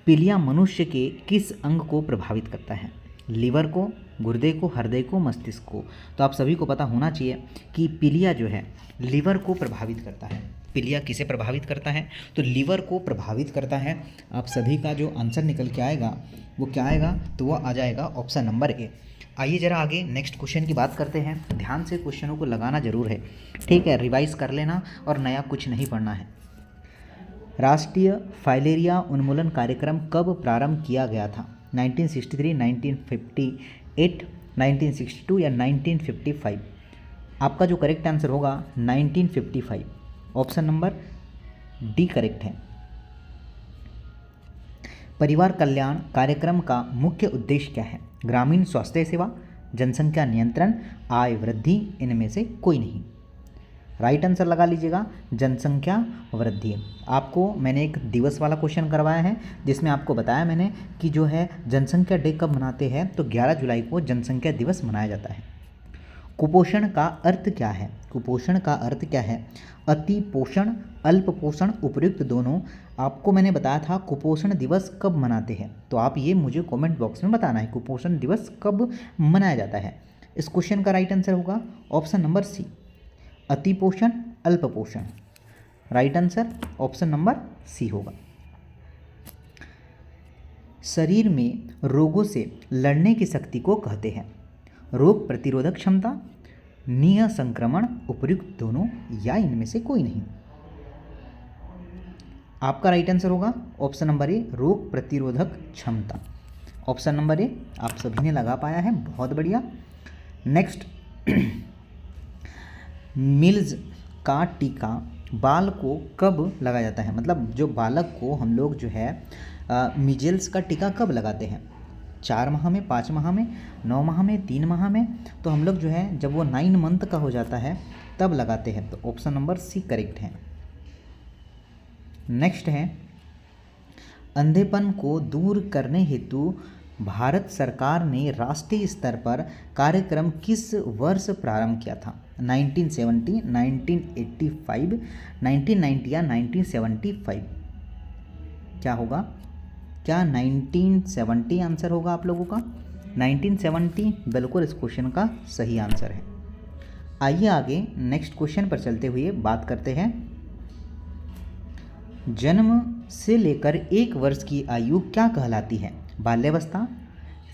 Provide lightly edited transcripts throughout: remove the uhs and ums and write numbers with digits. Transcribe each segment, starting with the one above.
पीलिया मनुष्य के किस अंग को प्रभावित करता है? लीवर को, गुर्दे को, हृदय को, मस्तिष्क को? तो आप सभी को पता होना चाहिए कि पीलिया जो है लीवर को प्रभावित करता है। पीलिया किसे प्रभावित करता है? तो लीवर को प्रभावित करता है। आप सभी का जो आंसर निकल के आएगा वो क्या आएगा? तो वो आ जाएगा ऑप्शन नंबर ए। आइए ज़रा आगे नेक्स्ट क्वेश्चन की बात करते हैं। ध्यान से क्वेश्चनों को लगाना जरूर है, ठीक है? रिवाइज कर लेना और नया कुछ नहीं पढ़ना है। राष्ट्रीय फाइलेरिया उन्मूलन कार्यक्रम कब प्रारंभ किया गया था? 1963, 1958, 1962 या 1955? आपका जो करेक्ट आंसर होगा 1955, ऑप्शन नंबर डी करेक्ट है। परिवार कल्याण कार्यक्रम का मुख्य उद्देश्य क्या है? ग्रामीण स्वास्थ्य सेवा, जनसंख्या नियंत्रण, आय वृद्धि, इनमें से कोई नहीं। राइट आंसर लगा लीजिएगा, जनसंख्या वृद्धि। आपको मैंने एक दिवस वाला क्वेश्चन करवाया है जिसमें आपको बताया मैंने कि जो है जनसंख्या डे कब मनाते हैं, तो 11 जुलाई को जनसंख्या दिवस मनाया जाता है। कुपोषण का अर्थ क्या है? कुपोषण का अर्थ क्या है? अति पोषण, अल्प पोषण, उपयुक्त दोनों। आपको मैंने बताया था कुपोषण दिवस कब मनाते हैं, तो आप ये मुझे कमेंट बॉक्स में बताना है कुपोषण दिवस कब मनाया जाता है। इस क्वेश्चन का राइट आंसर होगा ऑप्शन नंबर सी, अति पोषण, अल्प पोषण। Right answer option number C होगा। शरीर में रोगों से लड़ने की शक्ति को कहते हैं? रोग प्रतिरोधक क्षमता, निय संक्रमण, उपयुक्त दोनों या इनमें से कोई नहीं। आपका राइट आंसर होगा ऑप्शन नंबर ए, रोग प्रतिरोधक क्षमता। ऑप्शन नंबर ए आप सभी ने लगा पाया है, बहुत बढ़िया। नेक्स्ट, मिल्स का टीका बाल को कब लगाया जाता है? मतलब जो बालक को हम लोग जो है मिजेल्स का टीका कब लगाते हैं? 4 माह में, 5 माह में, 9 माह में, 3 माह में? तो हम लोग जो है जब वो 9 मंथ का हो जाता है तब लगाते हैं, तो ऑप्शन नंबर सी करेक्ट है। नेक्स्ट है, अंधेपन को दूर करने हेतु भारत सरकार ने राष्ट्रीय स्तर पर कार्यक्रम किस वर्ष प्रारंभ किया था? 1970, 1985, 1990 या 1975? क्या होगा? क्या 1970 आंसर होगा आप लोगों का? 1970 बिल्कुल इस क्वेश्चन का सही आंसर है। आइए आगे नेक्स्ट क्वेश्चन पर चलते हुए बात करते हैं। जन्म से लेकर 1 वर्ष की आयु क्या कहलाती है? बाल्यावस्था,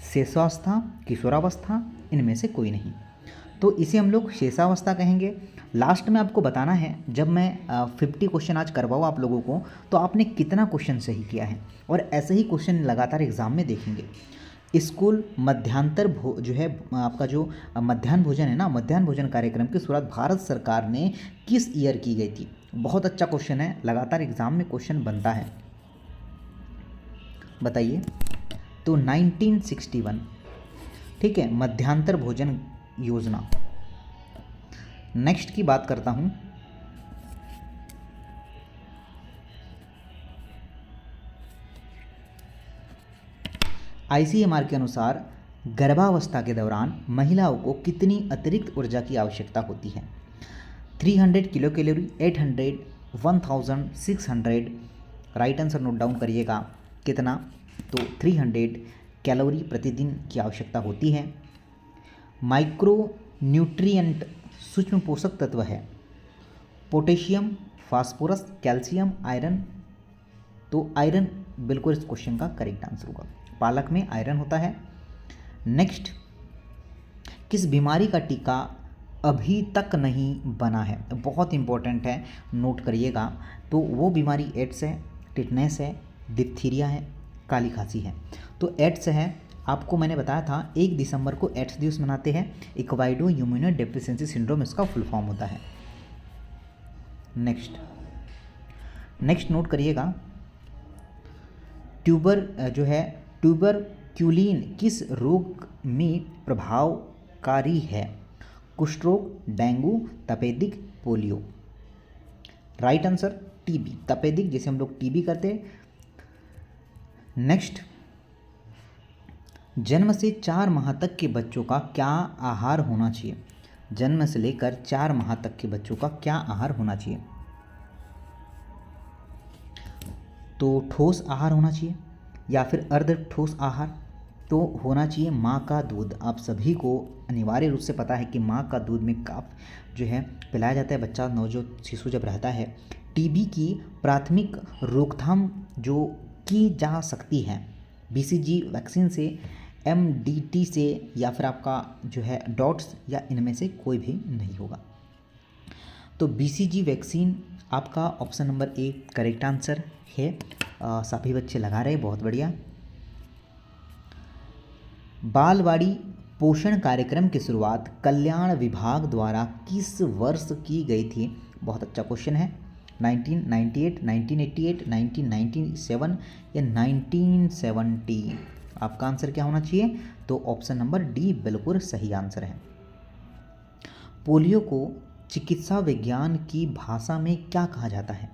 शेषावस्था, किशोरावस्था, इनमें से कोई नहीं। तो इसे हम लोग शेषावस्था कहेंगे। लास्ट में आपको बताना है, जब मैं 50 क्वेश्चन आज करवाऊँ आप लोगों को, तो आपने कितना क्वेश्चन सही किया है, और ऐसे ही क्वेश्चन लगातार एग्जाम में देखेंगे। स्कूल मध्यांतर जो है आपका जो मध्याह्न भोजन है ना, मध्याह्न भोजन कार्यक्रम की शुरुआत भारत सरकार ने किस ईयर की गई थी? बहुत अच्छा क्वेश्चन है, लगातार एग्जाम में क्वेश्चन बनता है, बताइए। तो 1961, ठीक है, मध्यांतर भोजन योजना। नेक्स्ट की बात करता हूं। ICMR के अनुसार गर्भावस्था के दौरान महिलाओं को कितनी अतिरिक्त ऊर्जा की आवश्यकता होती है? 300 kilo calorie, 800, 1000, 600? Right answer note down करिएगा, कितना? तो 300 कैलोरी प्रतिदिन की आवश्यकता होती है। माइक्रो न्यूट्रिएंट सूक्ष्म पोषक तत्व है? Potassium, phosphorus, calcium, iron? तो आयरन बिल्कुल इस क्वेश्चन का करेक्ट आंसर होगा, पालक में आयरन होता है। नेक्स्ट, किस बीमारी का टीका अभी तक नहीं बना है? बहुत इंपॉर्टेंट है, नोट करिएगा। तो वो बीमारी एड्स है, टिटनेस है, डिप्थीरिया है, काली खांसी है। तो एड्स है, आपको मैंने बताया था 1 दिसंबर को एड्स दिवस मनाते हैं। इक्वाइडो इम्यूनो डेफिशिएंसी सिंड्रोम इसका फुल फॉर्म होता है। नेक्स्ट नोट करिएगा, ट्यूबरक्यूलिन किस रोग में प्रभावकारी है? कुष्ठ रोग, डेंगू, तपेदिक, पोलियो? राइट आंसर टीबी, तपेदिक जिसे हम लोग टीबी करते हैं। नेक्स्ट, जन्म से 4 माह तक के बच्चों का क्या आहार होना चाहिए? जन्म से लेकर 4 माह तक के बच्चों का क्या आहार होना चाहिए? तो ठोस आहार होना चाहिए, या फिर अर्ध ठोस आहार? तो होना चाहिए माँ का दूध। आप सभी को अनिवार्य रूप से पता है कि माँ का दूध में जो है पिलाया जाता है बच्चा नवजात शिशु जब रहता है। टीबी की प्राथमिक रोकथाम जो की जा सकती है बीसीजी वैक्सीन से, एमडीटी से, या फिर आपका जो है डॉट्स, या इनमें से कोई भी नहीं होगा। तो बीसीजी वैक्सीन आपका option number A correct answer है। सभी बच्चे लगा रहे, बहुत बढ़िया। बालवाड़ी पोषण कार्यक्रम की शुरुआत कल्याण विभाग द्वारा किस वर्ष की गई थी? बहुत अच्छा क्वेश्चन है। 1998, 1988, 1997 या 1970? आपका आंसर क्या होना चाहिए? तो ऑप्शन नंबर डी बिल्कुल सही आंसर है। पोलियो को चिकित्सा विज्ञान की भाषा में क्या कहा जाता है?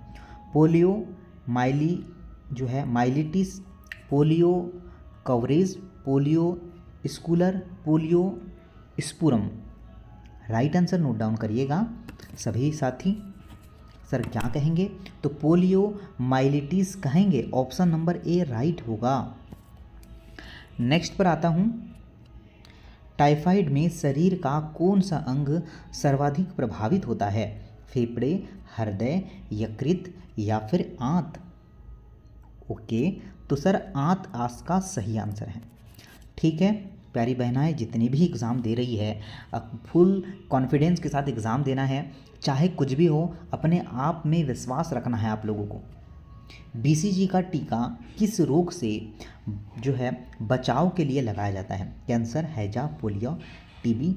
Polio myelitis, polio coverage, polio स्कूलर, पोलियो स्पुरम? राइट आंसर नोट डाउन करिएगा सभी साथी। सर क्या कहेंगे? तो पोलियो माइलिटिस कहेंगे। ऑप्शन नंबर ए राइट होगा। नेक्स्ट पर आता हूँ। टाइफाइड में शरीर का कौन सा अंग सर्वाधिक प्रभावित होता है? फेफड़े, हृदय, यकृत या फिर आंत? ओके, तो सर आंत आज का सही आंसर है। ठीक है प्यारी बहनाएं, जितनी भी एग्ज़ाम दे रही है फुल कॉन्फिडेंस के साथ एग्ज़ाम देना है, चाहे कुछ भी हो, अपने आप में विश्वास रखना है आप लोगों को। बीसीजी का टीका किस रोग से जो है बचाव के लिए लगाया जाता है? कैंसर, हैजा, पोलियो, टीबी?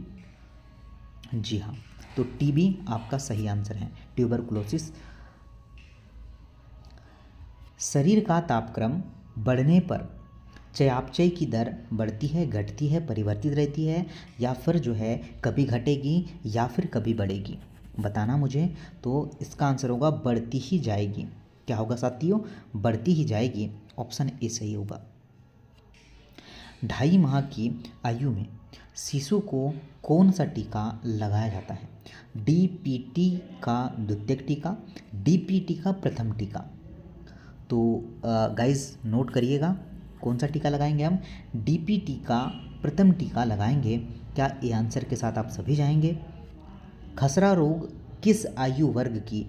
जी हाँ, तो टीबी आपका सही आंसर है, ट्यूबरकुलोसिस। शरीर का तापक्रम बढ़ने पर चयापचय की दर बढ़ती है, घटती है, परिवर्तित रहती है, या फिर जो है कभी घटेगी या फिर कभी बढ़ेगी? बताना मुझे। तो इसका आंसर होगा बढ़ती ही जाएगी। क्या होगा साथियों? बढ़ती ही जाएगी। ऑप्शन ए सही होगा। 2.5 माह की आयु में शिशु को कौन सा टीका लगाया जाता है? डीपीटी का द्वितीयक टीका, डीपीटी का प्रथम टीका? तो गाइज नोट करिएगा, कौन सा टीका लगाएंगे हम? डीपीटी का प्रथम टीका लगाएंगे। क्या ये आंसर के साथ आप सभी जाएंगे? खसरा रोग किस आयु वर्ग की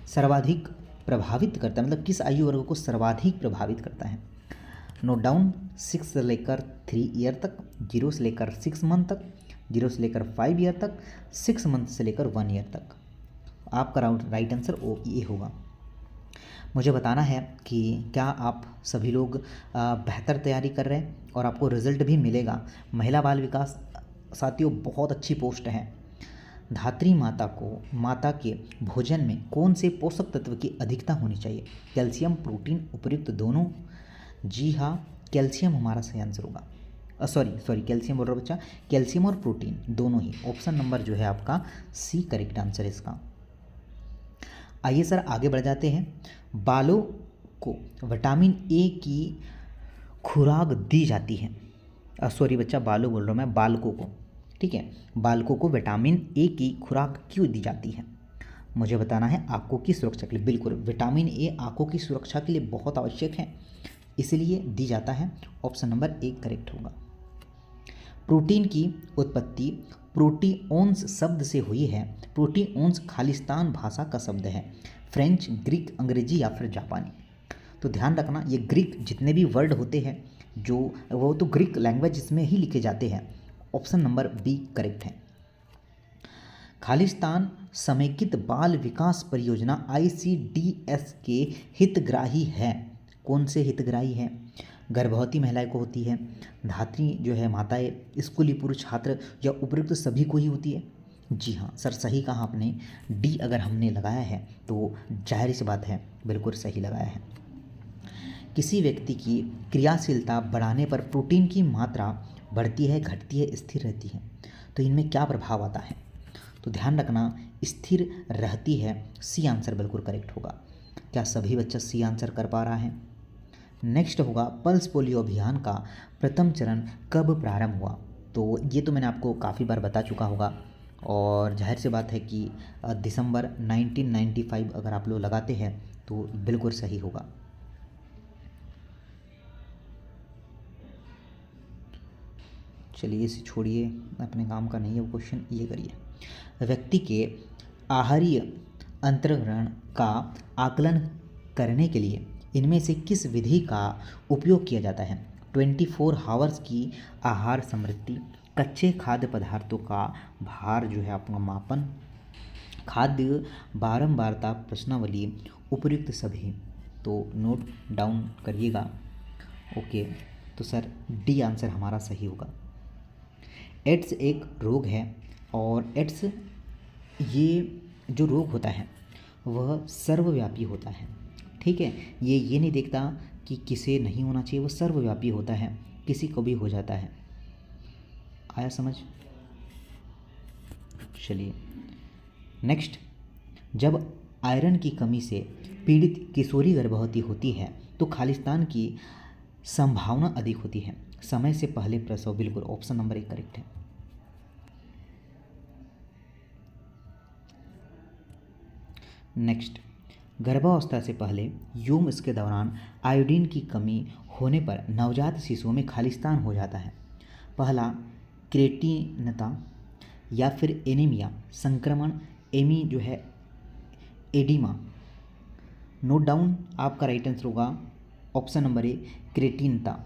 सर्वाधिक प्रभावित करता है, मतलब किस आयु वर्ग को सर्वाधिक प्रभावित करता है? Note down. 6 से लेकर 3 ईयर तक, 0 से लेकर 6 मंथ तक, 0 से लेकर 5 ईयर तक, 6 मंथ से लेकर 1 ईयर तक। आपका राइट आंसर ये होगा। मुझे बताना है कि क्या आप सभी लोग बेहतर तैयारी कर रहे हैं और आपको रिजल्ट भी मिलेगा। महिला बाल विकास साथियों बहुत अच्छी पोस्ट है। धात्री माता के भोजन में कौन से पोषक तत्व की अधिकता होनी चाहिए? कैल्शियम, प्रोटीन, उपयुक्त दोनों? जी हाँ, कैल्शियम हमारा सही आंसर होगा। सॉरी कैल्शियम बोल रहा हूँ बच्चा, कैल्शियम और प्रोटीन दोनों ही। ऑप्शन नंबर जो है आपका सी करेक्ट आंसर है इसका। आइए सर आगे बढ़ जाते हैं। बालों को विटामिन ए की खुराक दी जाती है? सॉरी बच्चा, बालों बोल रहा हूँ मैं, बालकों को। ठीक है, बालकों को विटामिन ए की खुराक क्यों दी जाती है? मुझे बताना है। आंखों की सुरक्षा के लिए। बिल्कुल, विटामिन ए आंखों की सुरक्षा के लिए बहुत आवश्यक है, इसलिए दी जाता है। ऑप्शन नंबर ए करेक्ट होगा। प्रोटीन की उत्पत्ति प्रोटीओन्स शब्द से हुई है। प्रोटीओन्स खालिस्तान भाषा का शब्द है। फ्रेंच, ग्रीक, अंग्रेजी या फिर जापानी? तो ध्यान रखना, ये ग्रीक जितने भी वर्ड होते हैं जो वो तो ग्रीक लैंग्वेज में ही लिखे जाते हैं। ऑप्शन नंबर बी करेक्ट है। खालिस्तान समेकित बाल विकास परियोजना ICDS के हितग्राही है। कौन से हितग्राही हैं? गर्भवती महिलाएं को होती है, धात्री जो है माताएं, स्कूली पूर्व छात्र या उपयुक्त सभी को ही होती है? जी हाँ सर, सही कहा आपने। डी अगर हमने लगाया है तो जाहिर सी बात है बिल्कुल सही लगाया है। किसी व्यक्ति की क्रियाशीलता बढ़ाने पर प्रोटीन की मात्रा बढ़ती है, घटती है, स्थिर रहती है? तो इनमें क्या प्रभाव आता है? तो ध्यान रखना, स्थिर रहती है। सी आंसर बिल्कुल करेक्ट होगा। क्या सभी बच्चा सी आंसर कर पा रहा है? नेक्स्ट होगा, पल्स पोलियो अभियान का प्रथम चरण कब प्रारंभ हुआ? तो ये तो मैंने आपको काफ़ी बार बता चुका होगा और जाहिर सी बात है कि दिसंबर 1995 अगर आप लोग लगाते हैं तो बिल्कुल सही होगा। चलिए इसे छोड़िए, अपने काम का नहीं है वो क्वेश्चन, ये करिए। व्यक्ति के आहारीय अंतर्ग्रहण का आकलन करने के लिए इनमें से किस विधि का उपयोग किया जाता है? 24 हावर्स की आहार समृद्धि, कच्चे खाद्य पदार्थों का भार जो है आपका मापन, खाद्य बारंबारता प्रश्नावली, उपयुक्त सभी। तो नोट डाउन करिएगा। ओके, तो सर डी आंसर हमारा सही होगा। एड्स एक रोग है और एड्स ये जो रोग होता है वह सर्वव्यापी होता है। ठीक है, ये नहीं देखता कि किसे नहीं होना चाहिए, वो सर्वव्यापी होता है, किसी को भी हो जाता है। आया समझ? चलिए नेक्स्ट, जब आयरन की कमी से पीड़ित किशोरी गर्भवती होती है तो खालिस्तान की संभावना अधिक होती है। समय से पहले प्रसव, बिल्कुल ऑप्शन नंबर 1 करेक्ट है। नेक्स्ट, गर्भावस्था से पहले यौन इसके दौरान आयोडीन की कमी होने पर नवजात शिशुओं में खालिस्तान हो जाता है। पहला क्रेटिनता या फिर एनीमिया, संक्रमण, एमी जो है एडिमा। नोट डाउन, आपका राइट आंसर होगा ऑप्शन नंबर ए क्रेटिनता।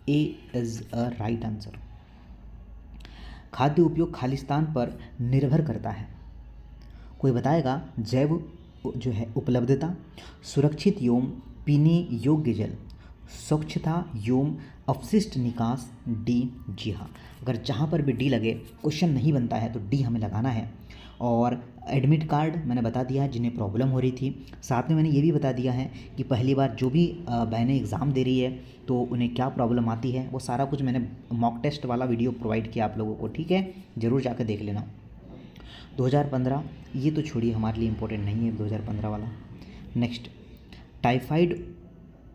A is a right answer. खाद्य उपयोग खालिस्तान पर निर्भर करता है। कोई बताएगा? जैव जो है उपलब्धता, सुरक्षित यौन पीने योग्य जल, स्वच्छता यौन अपशिष्ट निकास। डी। जी हाँ, अगर जहाँ पर भी डी लगे क्वेश्चन नहीं बनता है तो डी हमें लगाना है। और एडमिट कार्ड मैंने बता दिया है जिन्हें प्रॉब्लम हो रही थी, साथ में मैंने ये भी बता दिया है कि पहली बार जो भी बहनें एग्ज़ाम दे रही है तो उन्हें क्या प्रॉब्लम आती है, वो सारा कुछ मैंने मॉक टेस्ट वाला वीडियो प्रोवाइड किया आप लोगों को। ठीक है, ज़रूर जाकर देख लेना। 2015 ये तो छोड़िए, हमारे लिए इम्पोर्टेंट नहीं है 2015 वाला। नेक्स्ट, टाइफाइड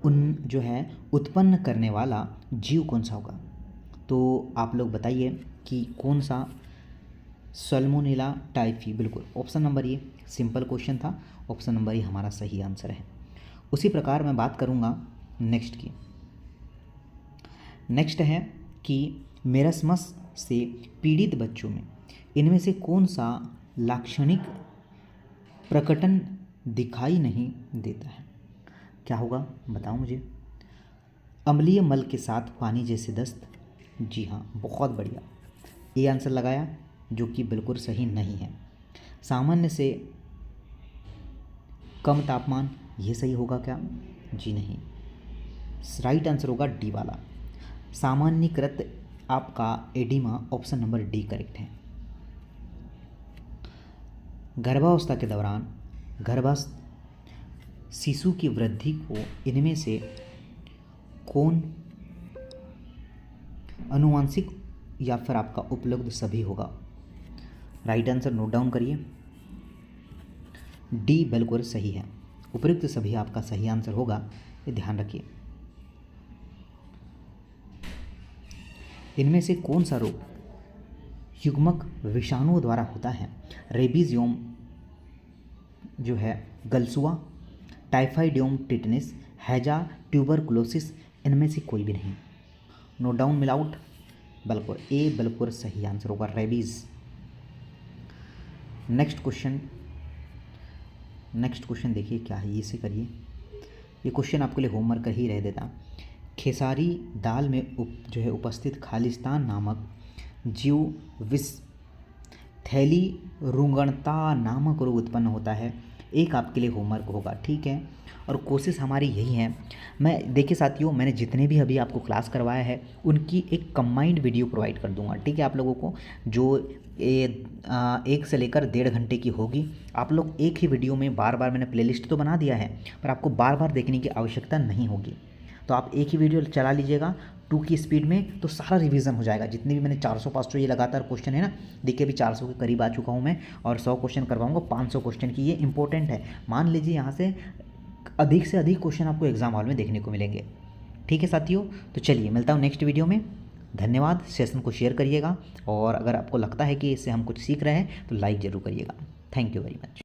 जो है उत्पन्न करने वाला जीव कौन सा होगा? तो आप लोग बताइए कि कौन सा? सल्मोनेला टाइफी, बिल्कुल ऑप्शन नंबर ए, सिंपल क्वेश्चन था, ऑप्शन नंबर ए हमारा सही आंसर है। उसी प्रकार मैं बात करूँगा नेक्स्ट की। नेक्स्ट है कि मेरस्मस से पीड़ित बच्चों में इनमें से कौन सा लाक्षणिक प्रकटन दिखाई नहीं देता है? क्या होगा बताओ मुझे। अम्लीय मल के साथ पानी जैसे दस्त। जी हाँ, बहुत बढ़िया, ये आंसर लगाया, जो कि बिल्कुल सही नहीं है। सामान्य से कम तापमान, ये सही होगा क्या? जी नहीं, राइट आंसर होगा डी वाला, सामान्यीकृत आपका oedema, option number D correct है। गर्भावस्था के दौरान गर्भस्थ शिशु की वृद्धि को इनमें से कौन आनुवांशिक या फिर आपका उपलब्ध सभी होगा? राइट आंसर नोट डाउन करिए। डी बिल्कुल सही है, उपयुक्त सभी आपका सही आंसर होगा, ये ध्यान रखिए। इनमें से कौन सा रोग युग्मक विषाणुओं द्वारा होता है? रेबीज यौम जो है गलसुआ, टाइफाइड यौम टिटनेस, हैजा, ट्यूबरकुलोसिस। इनमें से कोई भी नहीं। नोट डाउन मिलाउट, बिल्कुल ए बिल्कुल सही आंसर होगा, रेबीज। नेक्स्ट क्वेश्चन देखिए क्या है, इसे करिए। ये क्वेश्चन आपके लिए होमवर्क कर ही रह देता। खेसारी दाल में जो है उपस्थित खालिस्तान नामक जीव विष थैली रुंगणता नामक रोग उत्पन्न होता है। एक आपके लिए होमवर्क होगा, ठीक है, और कोशिश हमारी यही है। मैं देखिए साथियों, मैंने जितने भी अभी आपको क्लास करवाया है उनकी एक कंबाइंड वीडियो प्रोवाइड कर दूंगा, ठीक है, आप लोगों को, जो 1 से लेकर 1.5 घंटे की होगी। आप लोग एक ही वीडियो में बार बार, मैंने प्लेलिस्ट तो बना दिया है पर आपको बार बार देखने की आवश्यकता नहीं होगी। तो आप एक ही वीडियो चला लीजिएगा 2 की स्पीड में, तो सारा रिवीजन हो जाएगा। जितने भी मैंने 400-500 ये लगातार क्वेश्चन है ना, देखिए अभी 400 के करीब आ चुका हूँ मैं, और 100 क्वेश्चन करवाऊँगा 500 क्वेश्चन की। ये इंपॉर्टेंट है, मान लीजिए यहाँ से अधिक से अधिक क्वेश्चन आपको एग्जाम हॉल में देखने को मिलेंगे, ठीक है साथियों। तो चलिए मिलता हूँ नेक्स्ट वीडियो में। धन्यवाद, सेशन को शेयर करिएगा, और अगर आपको लगता है कि इससे हम कुछ सीख रहे हैं तो लाइक ज़रूर करिएगा। Thank you very much.